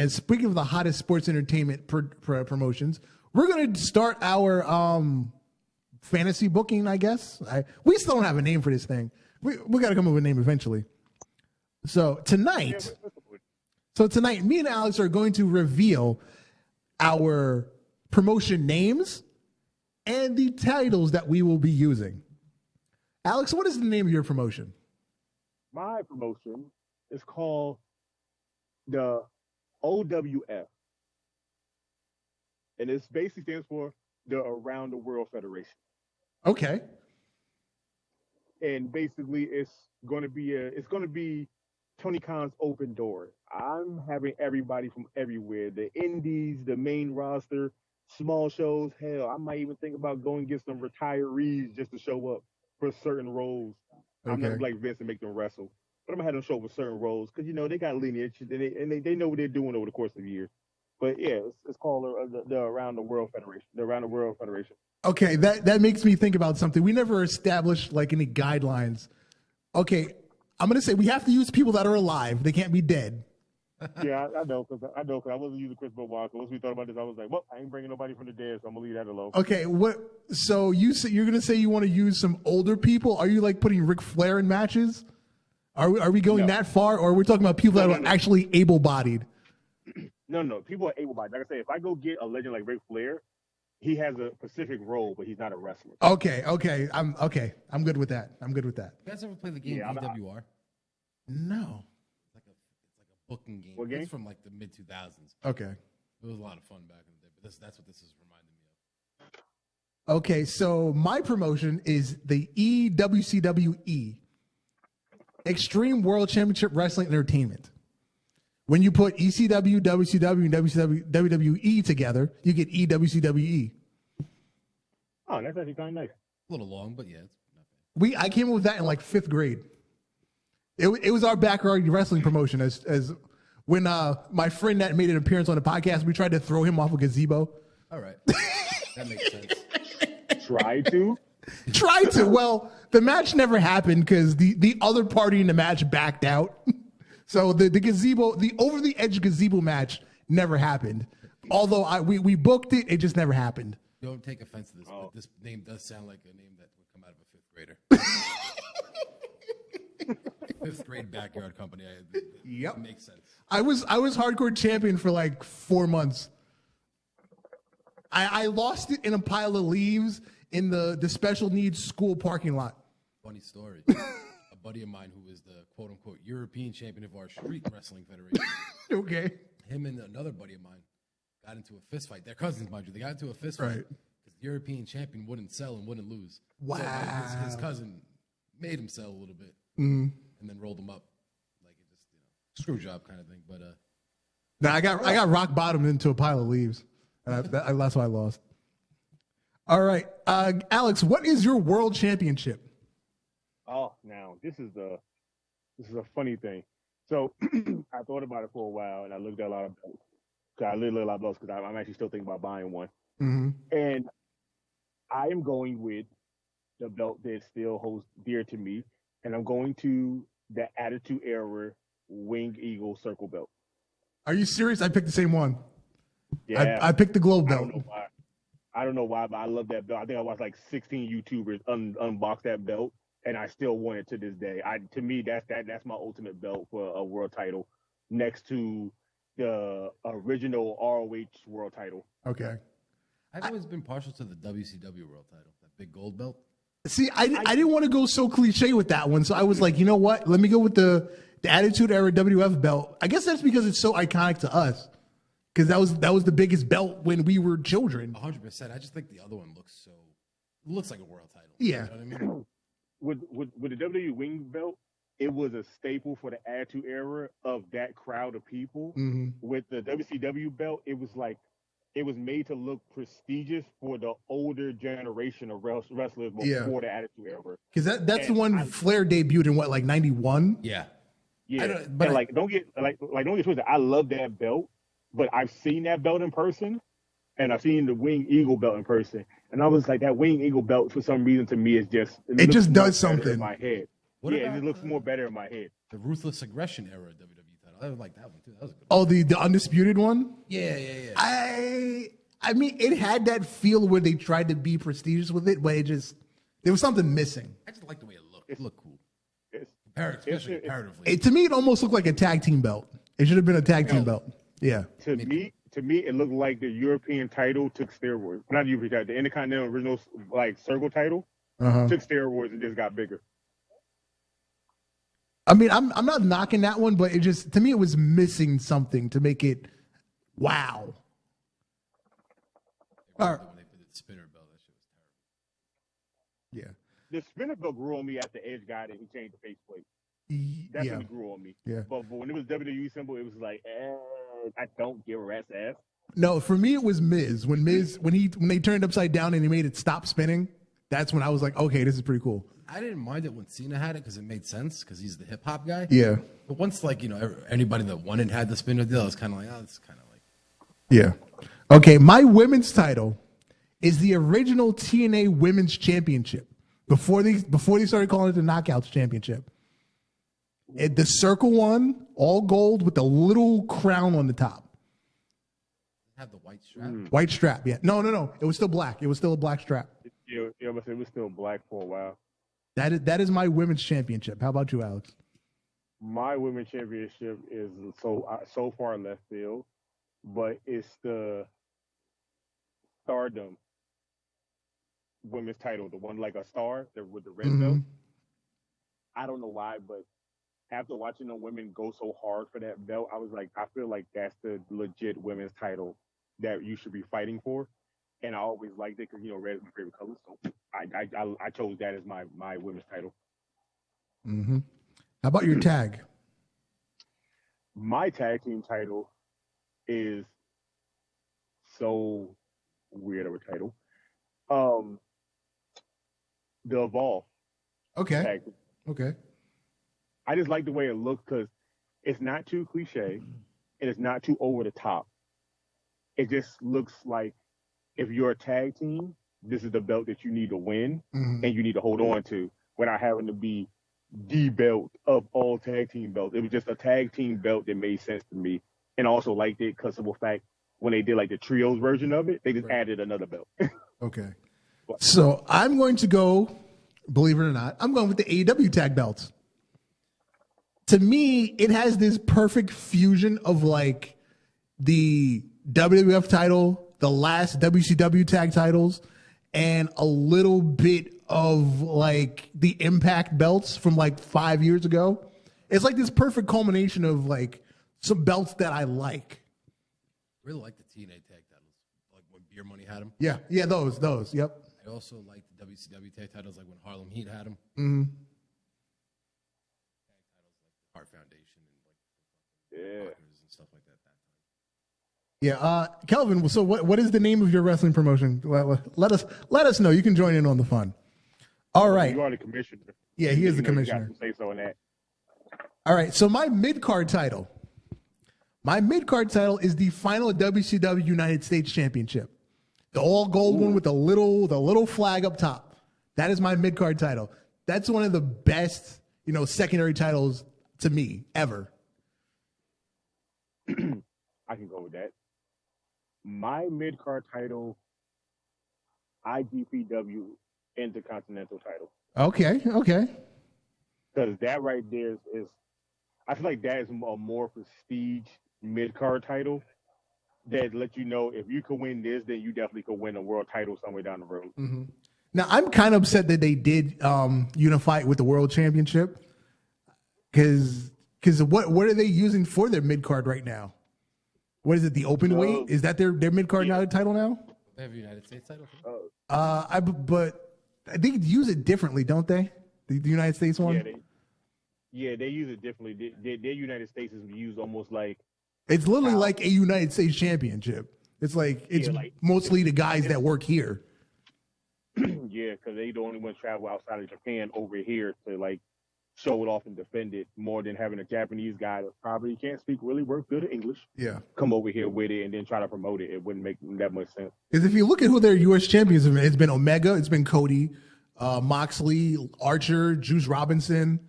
And speaking of the hottest sports entertainment promotions, we're going to start our fantasy booking, I guess. We still don't have a name for this thing. We got to come up with a name eventually. So tonight, me and Alex are going to reveal our promotion names and the titles that we will be using. Alex, what is the name of your promotion? My promotion is called the OWF. And it basically stands for the Around the World Federation. Okay. And basically it's going to be Tony Khan's open door. I'm having everybody from everywhere, the indies, the main roster, small shows. Hell, I might even think about going and get some retirees just to show up for certain roles. Okay. I'm not like Vince and make them wrestle, but I'm gonna have them show up for certain roles because they got lineage and they know what they're doing over the course of years. But yeah, it's called the Around the World Federation. The Around the World Federation. Okay, that makes me think about something. We never established like any guidelines. Okay, I'm gonna say we have to use people that are alive. They can't be dead. Yeah, I know because I wasn't using Chris Walker. Once we thought about this, I was like, well, I ain't bringing nobody from the dead, so I'm gonna leave that alone. Okay, so you're gonna say you want to use some older people? Are you like putting Ric Flair in matches? Are we going that far, or are we talking about people that are actually able-bodied? No, people are able-bodied. Like I say, if I go get a legend like Ric Flair, he has a specific role, but he's not a wrestler. Okay, I'm good with that. You guys ever play the game EWR? No. It's like a booking game. What game? It's from like the mid 2000s. Okay. It was a lot of fun back in the day, but that's what this is reminding me of. Okay, so my promotion is the EWCWE, Extreme World Championship Wrestling Entertainment. When you put ECW, WCW, and WWE together, you get EWCWE. Oh, that's actually kind of nice. A little long, but yeah, it's not bad. I came up with that in like 5th grade. It was our backyard wrestling promotion. As when my friend that made an appearance on the podcast, we tried to throw him off a gazebo. All right, that makes sense. Tried to. Well, the match never happened because the other party in the match backed out. So the gazebo, the over the edge gazebo match never happened. Although we booked it, it just never happened. Don't take offense to this, but this name does sound like a name that would come out of a 5th grader. 5th grade backyard company. Yep, it makes sense. I was hardcore champion for like 4 months. I lost it in a pile of leaves in the special needs school parking lot. Funny story. A buddy of mine who is the quote-unquote European champion of our street wrestling federation. Okay. Him and another buddy of mine got into a fist fight. They're cousins, mind you. They got into a fist fight because the European champion wouldn't sell and wouldn't lose. Wow. So his cousin made him sell a little bit and then rolled him up. Like it just, screw job kind of thing. But I got rock bottomed into a pile of leaves. And that's why I lost. All right. Alex, what is your world championship? Oh, now this is a funny thing. So I thought about it for a while, and I looked at a lot of belts. I looked at a lot of belts because I'm actually still thinking about buying one. Mm-hmm. And I am going with the belt that still holds dear to me, and I'm going to the Attitude Era Winged Eagle Circle belt. Are you serious? I picked the same one. Yeah, I picked the Globe belt. I don't know why, but I love that belt. I think I watched like 16 YouTubers unbox that belt. And I still want it to this day. To me, that's my ultimate belt for a world title, next to the original ROH world title. Okay. I've always been partial to the WCW world title, that big gold belt. See, I didn't want to go so cliche with that one, so I was like, you know what? Let me go with the Attitude Era WF belt. I guess that's because it's so iconic to us, because that was the biggest belt when we were children. 100%. I just think the other one looks like a world title. Yeah. You know what I mean? With the WWE Wing belt, it was a staple for the Attitude Era of that crowd of people. Mm-hmm. With the WCW belt, it was made to look prestigious for the older generation of wrestlers before the Attitude Era. Because that's the one Flair debuted in what, like 91? Yeah. Yeah. Don't get twisted. I love that belt, but I've seen that belt in person, and I've seen the Winged Eagle belt in person. And I was like, that Winged Eagle belt, for some reason, to me, is it just does something in my head. It just looks more better in my head. The Ruthless Aggression Era WWE title. I like that one too. That was a good. Oh, the undisputed one. Yeah. I mean, it had that feel where they tried to be prestigious with it, but there was something missing. I just like the way it looked. It looked cool. Especially Comparatively. To me, it almost looked like a tag team belt. It should have been a tag team belt. Yeah. To me, it looked like the European title took steroids. Not the European title, the Intercontinental original like circle title took steroids and just got bigger. I mean, I'm not knocking that one, but to me, it was missing something to make it wow. When they put the spinner belt, that shit was terrible. Yeah. The spinner belt grew on me after Edge got it. He changed the faceplate. Definitely grew on me. Yeah. But when it was WWE symbol, it was like, I don't give a rat's ass. No, for me, it was Miz. When they turned upside down and he made it stop spinning, that's when I was like, okay, this is pretty cool. I didn't mind it when Cena had it because it made sense because he's the hip hop guy. Yeah. But once anybody that won it had the spinner deal, it's kind of like, oh, it's kind of like. Yeah. Okay, my women's title is the original TNA Women's Championship before they started calling it the Knockouts Championship. The circle one, all gold with a little crown on the top. Have the white strap. White strap, yeah. No. It was still black. It was still a black strap. Yeah, but it was still black for a while. That is my women's championship. How about you, Alex? My women's championship is so far left field, but it's the Stardom women's title, the one like a star with the red belt. I don't know why, but after watching the women go so hard for that belt, I was like, I feel like that's the legit women's title that you should be fighting for. And I always liked it because, red is my favorite color. So I chose that as my women's title. Mm-hmm. How about your tag? My tag team title is so weird of a title. The Evolve. Okay. Tag team. Okay. I just like the way it looks because it's not too cliche and it's not too over the top. It just looks like if you're a tag team, this is the belt that you need to win and you need to hold on to without having to be the belt of all tag team belts. It was just a tag team belt that made sense to me. And I also liked it because of the fact when they did like the trios version of it, they just added another belt. Okay. So I'm going to go, believe it or not, I'm going with the AEW tag belts. To me, it has this perfect fusion of like the WWF title, the last WCW tag titles, and a little bit of like the Impact belts from like 5 years ago. It's like this perfect culmination of like some belts that I like. I really like the TNA tag titles, like when Beer Money had them. Yeah, those. Yep. I also like the WCW tag titles, like when Harlem Heat had them. Mm-hmm. Heart Foundation and like and stuff like that. Yeah, Kelvin. So what is the name of your wrestling promotion? Let us know. You can join in on the fun. All right. You are the commissioner. Yeah, he is the commissioner. You got some say so in that. All right. So my mid-card title is the final WCW United States Championship, the all gold one with the little flag up top. That is my mid-card title. That's one of the best, secondary titles to me ever. I can go with that. My mid-card title, IGPW Intercontinental title. Okay. Because that right there is, I feel like that is a more prestige mid-card title that lets you know if you could win this, then you definitely could win a world title somewhere down the road. Mm-hmm. Now, I'm kind of upset that they did unify it with the World Championship because what are they using for their mid-card right now? What is it, the open weight? Is that their mid-card title now? They have a United States title? But they use it differently, don't they? The United States one? They use it differently. Their United States is used almost like... It's literally like a United States championship. It's mostly the guys that work here. Yeah, because they the only ones travel outside of Japan over here to like show it off and defend it more than having a Japanese guy that probably can't speak really good English. Yeah, come over here with it and then try to promote it. It wouldn't make that much sense. Because if you look at who their U.S. champions have been, it's been Omega, it's been Cody, Moxley, Archer, Juice Robinson.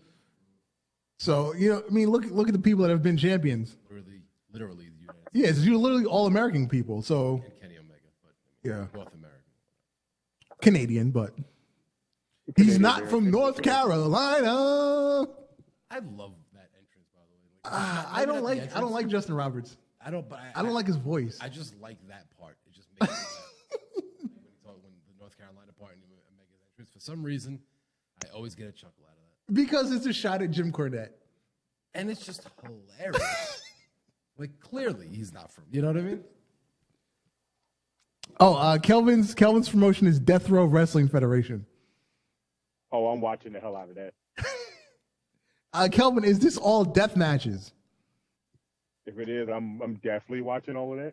So I mean, look at the people that have been champions. Literally, the United States. Yeah, it's literally all American people. So And Kenny Omega, but yeah, North American. Canadian, but he's not from North Carolina. I love that entrance, by the way. I don't like Justin Roberts. I don't like his voice. I just like that part. It just makes me laugh. when the North Carolina part and Omega's entrance, for some reason, I always get a chuckle out of that. Because it's a shot at Jim Cornette. And it's just hilarious. Like, clearly, he's not from, you know what I mean? Oh, Kelvin's promotion is Death Row Wrestling Federation. Oh, I'm watching the hell out of that. Kelvin, is this all death matches? If it is, I'm definitely watching all of that.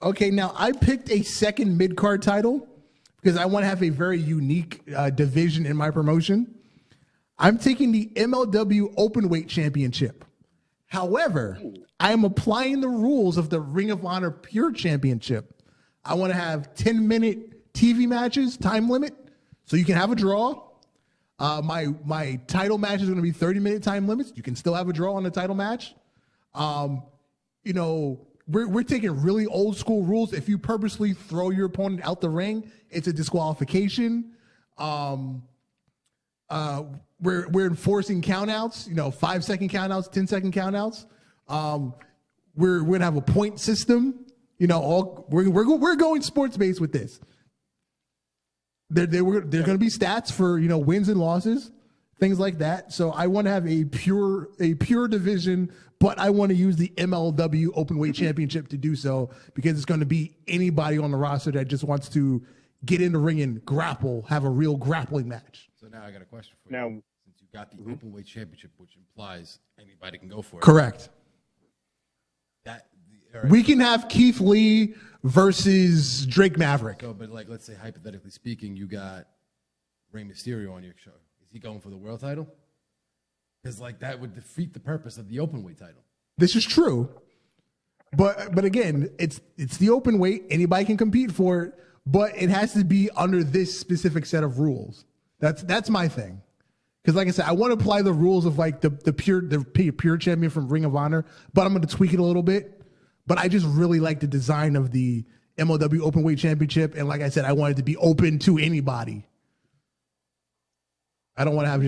Okay, now I picked a second mid-card title because I want to have a very unique division in my promotion. I'm taking the MLW Openweight Championship. However, I am applying the rules of the Ring of Honor Pure Championship. I want to have 10-minute TV matches, time limit, so you can have a draw. My title match is going to be 30-minute time limits. You can still have a draw on the title match. We're taking really old school rules. If you purposely throw your opponent out the ring, it's a disqualification. We're enforcing countouts, 5-second countouts, 10-second countouts. We're gonna have a point system. We're going sports based with this. There gonna be stats for wins and losses, things like that. So I want to have a pure division, but I want to use the MLW Openweight Championship to do so because it's going to be anybody on the roster that just wants to get in the ring and grapple, have a real grappling match. So now I got a question for Now, you. Since you got the Openweight Championship, which implies anybody can go for it. Correct. We We can have Keith Lee versus Drake Maverick. So, but let's say hypothetically speaking, you got Rey Mysterio on your show. Is he going for the world title? Because that would defeat the purpose of the openweight title. This is true, but again, it's the open weight. Anybody can compete for it, but it has to be under this specific set of rules. That's my thing. Because like I said, I want to apply the rules of the pure champion from Ring of Honor, but I'm going to tweak it a little bit. But I just really like the design of the MLW Openweight Championship, and like I said, I want it to be open to anybody. I don't want to have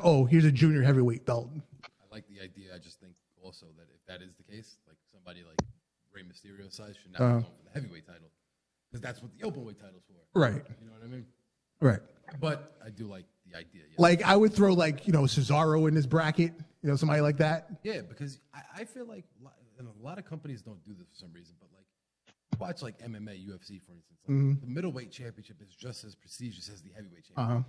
oh, here's a junior heavyweight belt. I like the idea. I just think also that if that is the case, somebody like Rey Mysterio size should not be going for the heavyweight title. Because that's what the openweight title's for. Right. You know what I mean? Right. But I do like the idea. Yeah. I would throw Cesaro in this bracket, somebody like that. Yeah, because I feel like a lot of companies don't do this for some reason, but watch MMA, UFC, for instance. The middleweight championship is just as prestigious as the heavyweight championship.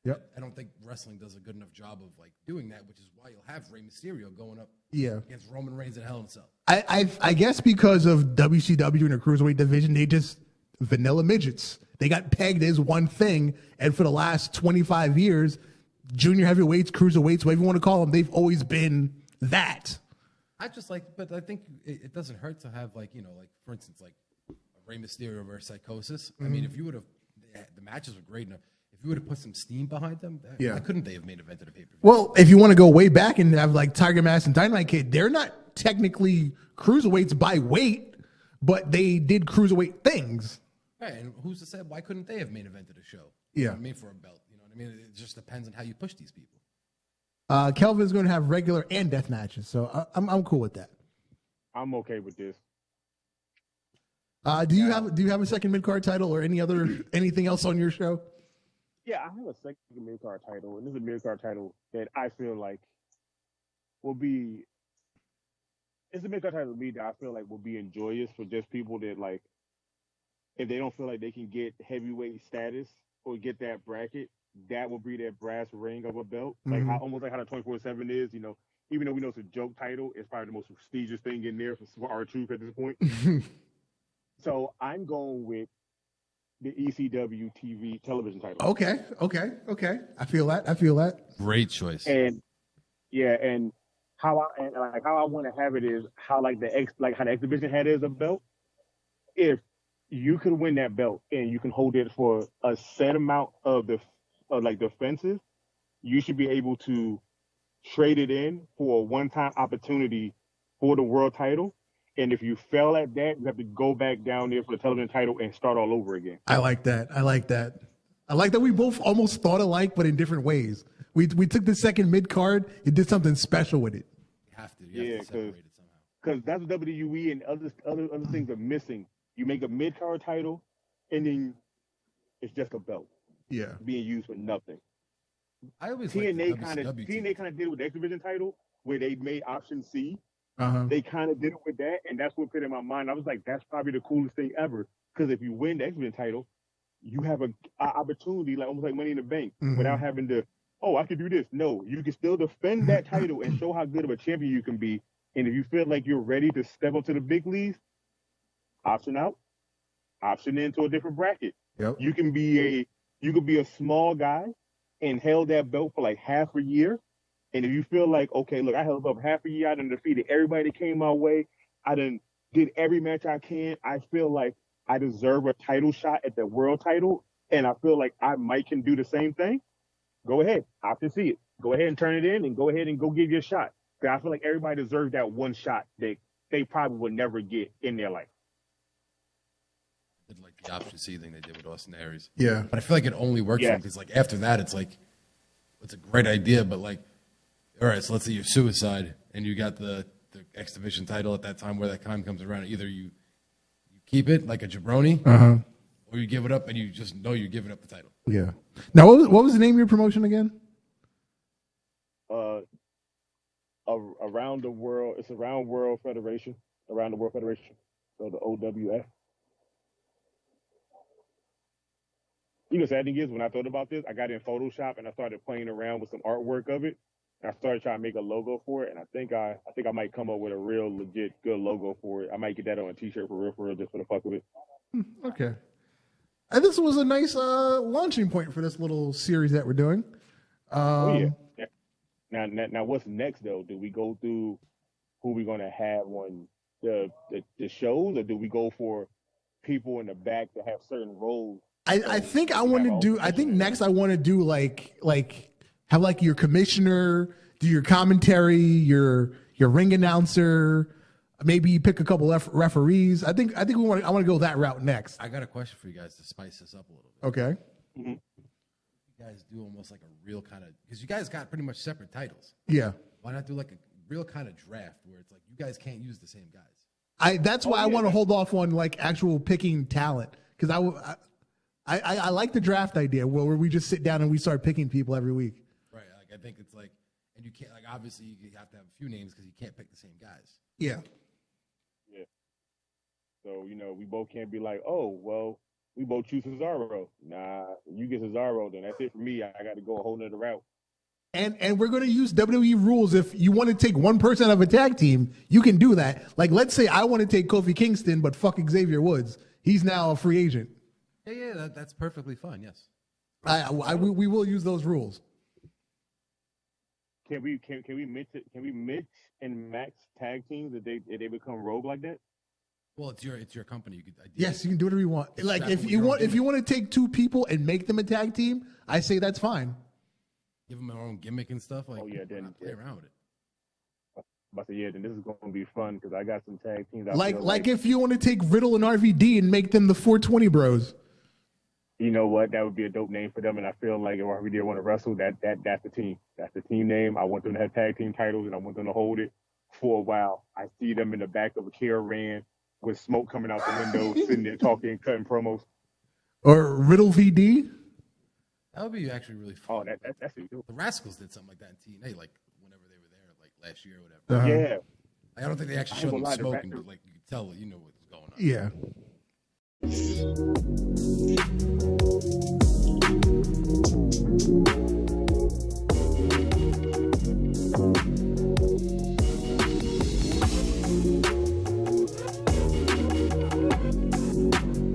Yep. I don't think wrestling does a good enough job of doing that, which is why you'll have Rey Mysterio going up against Roman Reigns at Hell in a Cell. I guess because of WCW and the cruiserweight division, they just vanilla midgets. They got pegged as one thing, and for the last 25 years, junior heavyweights, cruiserweights, whatever you want to call them, they've always been that. But I think it doesn't hurt to have for instance, a Rey Mysterio versus Psychosis. I mean, if you would have, the matches were great enough. If you would have put some steam behind them, why couldn't they have main evented a pay-per-view? Well, if you want to go way back and have Tiger Mask and Dynamite Kid, they're not technically cruiserweights by weight, but they did cruiserweight things. Right, and who's to say why couldn't they have main evented a show? Yeah. You know what I mean, for a belt. You know what I mean? It just depends on how you push these people. Kelvin's going to have regular and death matches, so I'm cool with that. I'm okay with this. Do you have a second mid card title or anything else on your show? Yeah, I have a second mid card title, and this is a mid card title that I feel like will be. It's a mid card title to me that I feel like will be enjoyous for just people that if they don't feel like they can get heavyweight status or get that bracket, that will be that brass ring of a belt, almost like how the 24/7 is. Even though we know it's a joke title, it's probably the most prestigious thing in there for our truth at this point. So I'm going with the ECW TV television title. Okay. I feel that. Great choice. And how I want to have it is how how the exhibition had it as a belt. If you could win that belt and you can hold it for a set amount of defenses, you should be able to trade it in for a one-time opportunity for the world title. And if you fail at that, you have to go back down there for the television title and start all over again. I like that. I like that we both almost thought alike, but in different ways. We took the second mid card and did something special with it. You have to separate it somehow. Because that's what WWE and other things are missing. You make a mid card title, and then it's just a belt. Yeah, being used for nothing. I always TNA kind of did it with the X Division title, where they made option C. They kind of did it with that, and that's what put in my mind. I was like, that's probably the coolest thing ever. Because if you win the X Division title, you have an opportunity, like almost like Money in the Bank, without having to, I could do this. No, you can still defend that title and show how good of a champion you can be. And if you feel like you're ready to step up to the big leagues, option out, option into a different bracket. Yep. You could be a small guy and held that belt for like half a year. And if you feel like, okay, look, I held up half a year, I done defeated everybody that came my way, I done did every match I can, I feel like I deserve a title shot at the world title, and I feel like I might can do the same thing, go ahead, option see it. Go ahead and turn it in and go ahead and go give you a shot. Because I feel like everybody deserves that one shot that they probably would never get in their life. Did like the option C thing they did with Austin Aries. Yeah. But I feel like it only works because like after that it's like it's a great idea, but like all right, so let's say you're Suicide and you got the X Division title at that time where that time comes around. Either you keep it like a jabroni, or you give it up and you just know you're giving up the title. Yeah. Now, what was the name of your promotion again? Around the World. It's Around World Federation. Around the World Federation. So the OWF. You know, sad thing is, when I thought about this, I got in Photoshop and I started playing around with some artwork of it. And I started trying to make a logo for it, and I think I might come up with a real legit good logo for it. I might get that on a T-shirt for real, just for the fuck of it. Okay. And this was a nice launching point for this little series that we're doing. Yeah. Now, what's next though? Do we go through who we're gonna have on the shows, or do we go for people in the back that have certain roles? I think I want to do. I think next I want to do like have like your commissioner, do your commentary, your ring announcer, maybe pick a couple referees. I want to go that route next. I got a question for you guys to spice this up a little bit. Okay. Mm-hmm. You guys do almost like a real kind of, because you guys got pretty much separate titles. Yeah. Why not do like a real kind of draft where it's like you guys can't use the same guys? That's why I want to hold off on like actual picking talent, because I like the draft idea where we just sit down and we start picking people every week. Right. Like I think it's like, and you can't, like obviously you have to have a few names because you can't pick the same guys. Yeah. Yeah. So, you know, we both can't be like, oh, well, we both choose Cesaro. Nah, you get Cesaro, then that's it for me. I got to go a whole nother route. And we're going to use WWE rules. If you want to take one person out of a tag team, you can do that. Like, let's say I want to take Kofi Kingston, but fuck Xavier Woods. He's now a free agent. Yeah, that's perfectly fine. Yes. We will use those rules. Can we mix and max tag teams if they become rogue like that? Well, it's your company. Yes, you can do whatever you want. Like if you want to take two people and make them a tag team, I say that's fine. Give them their own gimmick and stuff. Like, then play around with it. But then this is going to be fun because I got some tag teams. Like if you want to take Riddle and RVD and make them the 420 Bros. You know what? That would be a dope name for them, and I feel like if RVD want to wrestle, that's the team. That's the team name. I want them to have tag team titles, and I want them to hold it for a while. I see them in the back of a caravan with smoke coming out the window, sitting there talking, cutting promos. Or Riddle VD. That would be actually really fun. Oh, that's it. The Rascals did something like that in TNA, like whenever they were there, like last year or whatever. Yeah. Like, I don't think they actually showed them smoking, but like you could tell, you know what was going on. Yeah.